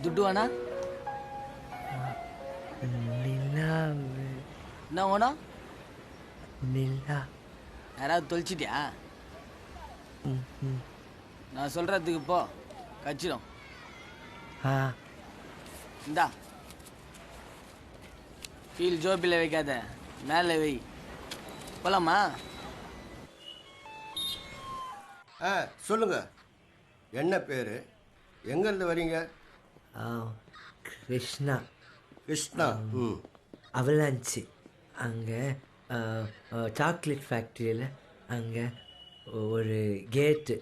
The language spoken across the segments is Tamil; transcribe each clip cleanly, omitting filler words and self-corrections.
துட்டு வேணா? என்ன வேணும்? நிலா. யாராவது தொலைச்சிட்டியா? நான் சொல்றதுக்கு போ, கச்சிடும். இந்தா கீழ் ஜோப்பில் வைக்காத, மேலே வை. போலாமா? சொல்லுங்க, என்ன பேர், எங்கேருந்து வரீங்க? கிருஷ்ணா. கிருஷ்ணா. அவலாஞ்சி. அங்கே சாக்லேட் ஃபேக்ட்ரியில் அங்கே ஒரு கேட்டு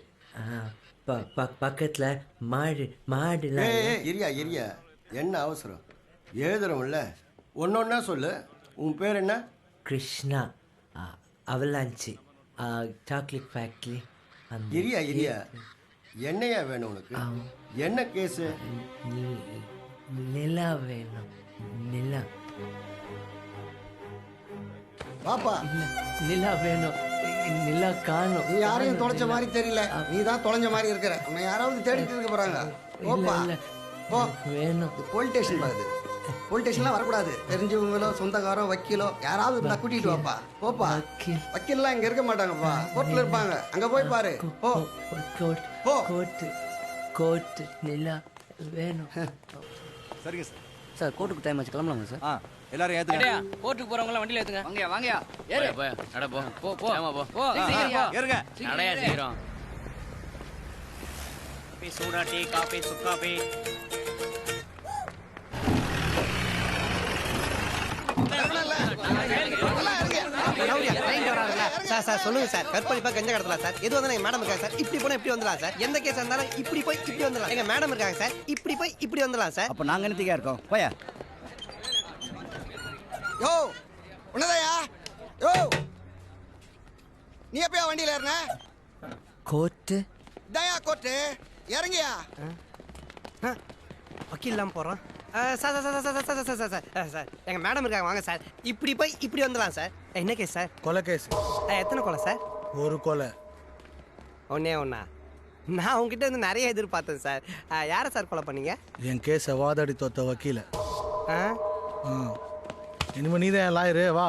பக்கத்தில் மாடுலாம். இரியா என்ன அவசரம்? எழுதுறோம்ல, ஒன்றொன்னா சொல்லு. உன் பேர் என்ன? கிருஷ்ணா. Avalanche chocolate factory. இரியா என்னையா வேணும் உனக்கு? என்ன கேஸு? நிலா வேணும். நிலா. பாப்பா, நிலா வேணும். நிலா காணும். நீ யாரையும் தொலைச்ச மாதிரி தெரியல. நீ தான் தொலைஞ்ச மாதிரி இருக்கிற. உன்னை யாராவது தேடிட்டு இருக்க போறாங்க. ஓப்பா போ. வேணும். போலீஸ் ஸ்டேஷன் பாருது. போலீஸ் ஸ்டேஷன்லாம் வரக்கூடாது. தெரிஞ்சவங்களோ சொந்தக்காரோ வக்கீலோ யாராவது இருந்தா கூட்டிட்டு வாப்பா. போப்பா. வக்கீல்லாம் இங்க இருக்க மாட்டாங்கப்பா, கோர்ட்ல இருப்பாங்க. அங்க போய் பாரு. போ. கோர்ட் நிலா வேணும். சரிங்க சார். சார் கோர்ட்டுக்கு டைம் ஆச்சு, கிளம்பலாங்க சார். எல்லாரும் ஏத்துங்க. கோர்ட்டுக்கு போறவங்க வண்டியில ஏத்துங்க. வாங்கயா ஏறு. நட போ. போ. ஆமா போ. ஏறுங்க. நடையா சீக்கிரம். சூடா டீ, காபி, சுக்காபி. சார் சொல்லுங்க சார். கற்பழிப்பா கஞ்சா கடத்தலாம் சார். எது வந்து மேடம் இருக்காங்க சார். இப்படி போனா இப்படி வந்துடலாம் சார். எந்த கேஸ் இருந்தாலும் இப்படி போய் இப்படி வந்துடலாம். எங்க மேடம் இருக்காங்க சார். இப்படி போய் இப்படி வந்துடலாம் சார். அப்ப நாங்க என்னத்துக்கா இருக்கோம்? போயா. யோ உன்னதாயா? யோ நீ எப்பயா வண்டியில ஏறின? கோர்ட்டு தயா கோர்ட்டு இறங்கியா? வக்கீல்லாம் போறோம் சார். சார் எங்க மேடம் இருக்காங்க, வாங்க சார். இப்படி போய் இப்படி வந்துடலாம் சார். என்ன கேஸ் சார்? கொலை கேஸ். எத்தனை கொலை சார்? ஒரு கொலை. ஒன்னா நான் உங்ககிட்ட இருந்து நிறைய எதிர்பார்த்தேன் சார். யாரை சார் கொலை பண்ணீங்க? என் கேஸை வாதாடி தோத்த வக்கீல. இனிமே நீ தான் லாயரு. வா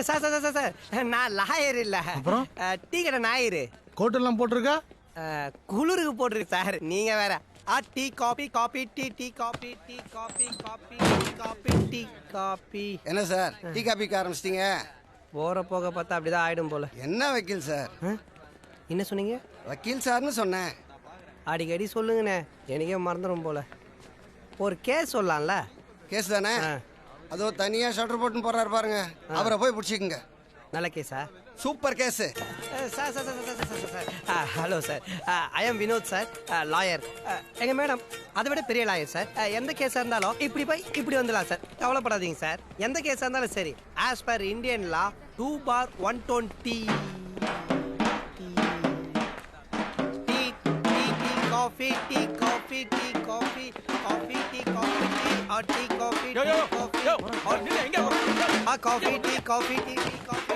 சார். சார் நான் லாயர் இல்ல, அப்புறம் டீ கடை ஞாயிறு. கோட்டெல்லாம் போட்டிருக்கா? குளிருக்கு போட்டிருக்கு சார். நீங்க வேற. Tea coffee coffee tea tea coffee tea coffee coffee coffee tea coffee. என்ன சார் டீ காபிக்கு ஆரம்பிச்சிட்டீங்க? போற போக பார்த்தா அப்படிதான் ஆயிடும் போல. என்ன வக்கீல் சார்? என்ன சொன்னீங்க? வக்கீல் சார்னு சொன்னேன். அடிக்கடி சொல்லுங்கண்ணே, எனக்கே மறந்துடும் போல. ஒரு கேஸ் சொல்லலாம்ல? கேஸ் தானே, அதோ தனியா ஷட்டர் போட்டுன்னு போறாரு பாருங்க, அவரை போய் பிடிச்சிக்கங்க. நல்ல கேஸா? Super case. Sir hello sir, I am Vinod sir, lawyer. எங்க மேடம் அதை விட பெரிய லாயர் சார். எந்த கேஸாக இருந்தாலும் இப்படி போய் இப்படி வந்துடலாம் சார். கவலைப்படாதீங்க சார். எந்த கேஸாக இருந்தாலும் சரி, as per Indian law 2/120. Coffee tea coffee tea coffee coffee tea coffee tea or tea coffee tea coffee or நில்ல எங்க coffee tea coffee tea tea coffee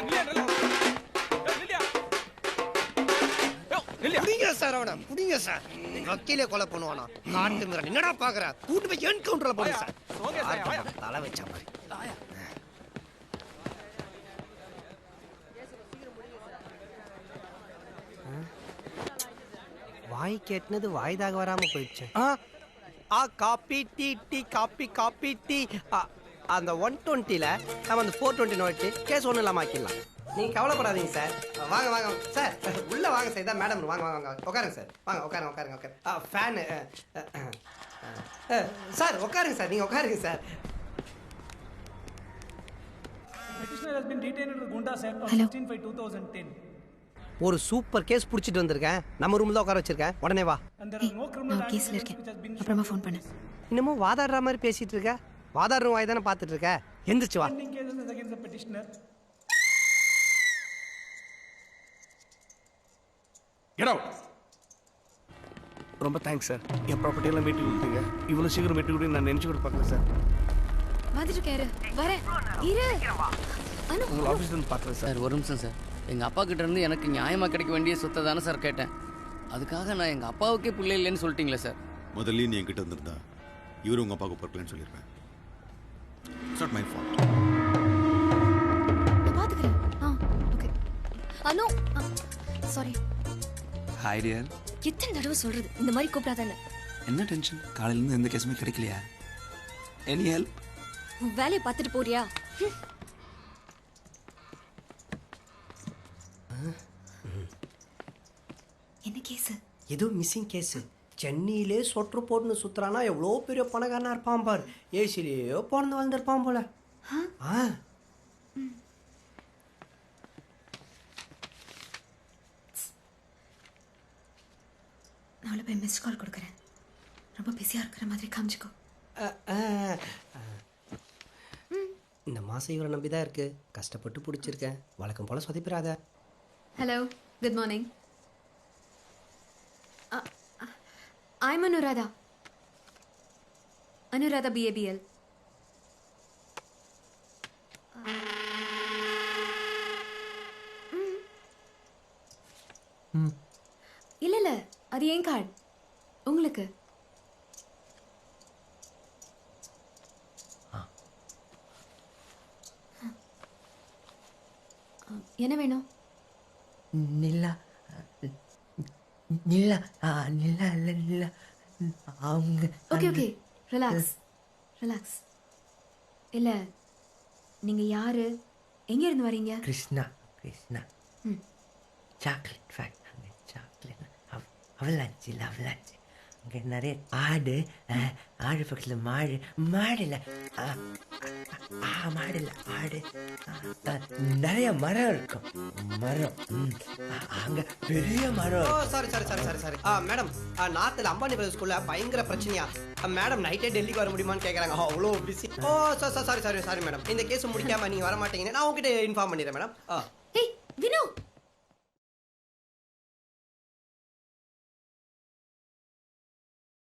குடிங்க சார். அவனை குடிங்க சார். வக்கீலே கொலை பண்ணுவானா? காட்டுங்கிற என்னடா பாக்குற? கூட்டு போய் என்கவுண்டர்ல போடுங்க சார். தலை வச்ச மாதிரி. வாய் கேட்டுனது வாய்தாக வராம போயிடுச்சு. Coffee tea tea coffee coffee tea. அந்த 120ல நம்ம அந்த 420 நோட்டு கேஸ் ஒன்றும் இல்லாமல் ஆக்கிடலாம். நீங்கள் கவலைப்படாதீங்க சார். வாங்க வாங்க சார், உள்ளே வாங்க சார். இதான் மேடம். வாங்க வாங்க வாங்க உட்காருங்க சார். வாங்க உட்காருங்க உட்காருங்க உட்காரு. ஃபேனு சார் உட்காருங்க சார். நீங்கள் உட்காருங்க சார். ஒரு சூப்பர் கேஸ் பிடிச்சிட்டு வந்திருக்கேன். நம்ம ரூம்ல தான் உட்கார வச்சிருக்கேன். உடனே வா. நான் கேஸ்ல இருக்கேன், அப்புறமா ஃபோன் பண்ணு. இன்னமும் வாதாடுற மாதிரி பேசிட்டு இருக்க. வாதாடுற வாய் தானே பார்த்துட்டு இருக்க. எந்திரிச்சு வா. ரொம்ப தேங்க்ஸ் சார். என் ப்ராப்பர்ட்டியெல்லாம் வீட்டுக்கு கொடுத்தீங்க. இவ்வளோ சீக்கிரம் வீட்டுக்கு கூட நான் நினச்சி கூட பார்க்கல சார். வந்துட்டு கேரு வரேன். இரு உங்கள் ஆஃபீஸ்லேருந்து பார்க்குறேன் சார். ஒரு நிமிஷம் சார். எங்கள் அப்பா கிட்ட இருந்து எனக்கு நியாயமாக கிடைக்க வேண்டிய சொத்தை தானே சார் கேட்டேன். அதுக்காக நான் எங்கள் அப்பாவுக்கே பிள்ளை இல்லைன்னு சொல்லிட்டீங்களே சார். முதல்ல நீ என்கிட்ட வந்திருந்தா இவரு உங்கள் அப்பாவுக்கு பொறுக்கலன்னு சொல்லியிருப்பேன். It's not my fault. நான் பாத்துக்கிறேன். ஓகே. அனு சாரி. Hi dear. எத்தனை தடவை சொல்றது இந்த மாதிரி கூப்பிடாதானே? என்ன டென்ஷன்? காலையிலேருந்து எந்த கேஸுமே கிடைக்கலையா? Any help? வேலையை பார்த்துட்டு போறியா? என்ன கேஸ்? ஏதோ மிஸ்ஸிங் கேஸு. சென்னையிலே சொற்று போட்டுன்னு சுற்றுறானா எவ்வளோ பெரிய பணக்காரனா இருப்பான் பார். ஏசிலேயோ பிறந்து வளர்ந்துருப்பான் போல. நான் போய் மிஸ்ட் கால் கொடுக்குறேன். ரொம்ப பிஸியாக இருக்கிற மாதிரி காமிச்சிக்கோ. இந்த மாதம் இவரை நம்பி தான் இருக்கு. கஷ்டப்பட்டு பிடிச்சிருக்கேன். வழக்கம் போல் சொதப்பிடாத. Hello, good morning. I'm Anuradha. Anuradha BABL. இல்ல அது ஏன் கார்டு உங்களுக்கு. என்ன வேணும்? நிலா நிலா நிலா இல்லை நிலா அவங்க. Okay okay, relax relax. இல்லை நீங்கள் யாரு, எங்கே இருந்து வரீங்க? Krishna Krishna chocolate factory. Chocolate அவளாச்சு இல்லை அவளாச்சு. அங்கே நிறைய ஆடு ஆடு பக்கத்தில் மாடு மாடு இல்லை மாடு இல்லை ஆடு நிறைய மரம் இருக்கும். மரம் அங்கே பெரிய மரம். Sorry sorry sorry sorry sorry madam, நார்த்தில் அம்பானி பிரதர் ஸ்கூலில் பயங்கர பிரச்சனையா மேடம். நைட்டே டெல்லிக்கு வர முடியுமான்னு கேட்குறாங்க. அவ்வளோ busy. Sorry sorry sorry madam. இந்த கேஸ் முடிக்காமல் நீங்கள் வர மாட்டீங்கன்னு நான் உங்ககிட்ட இன்ஃபார்ம் பண்ணிடுறேன் மேடம். ஏய் வினோ,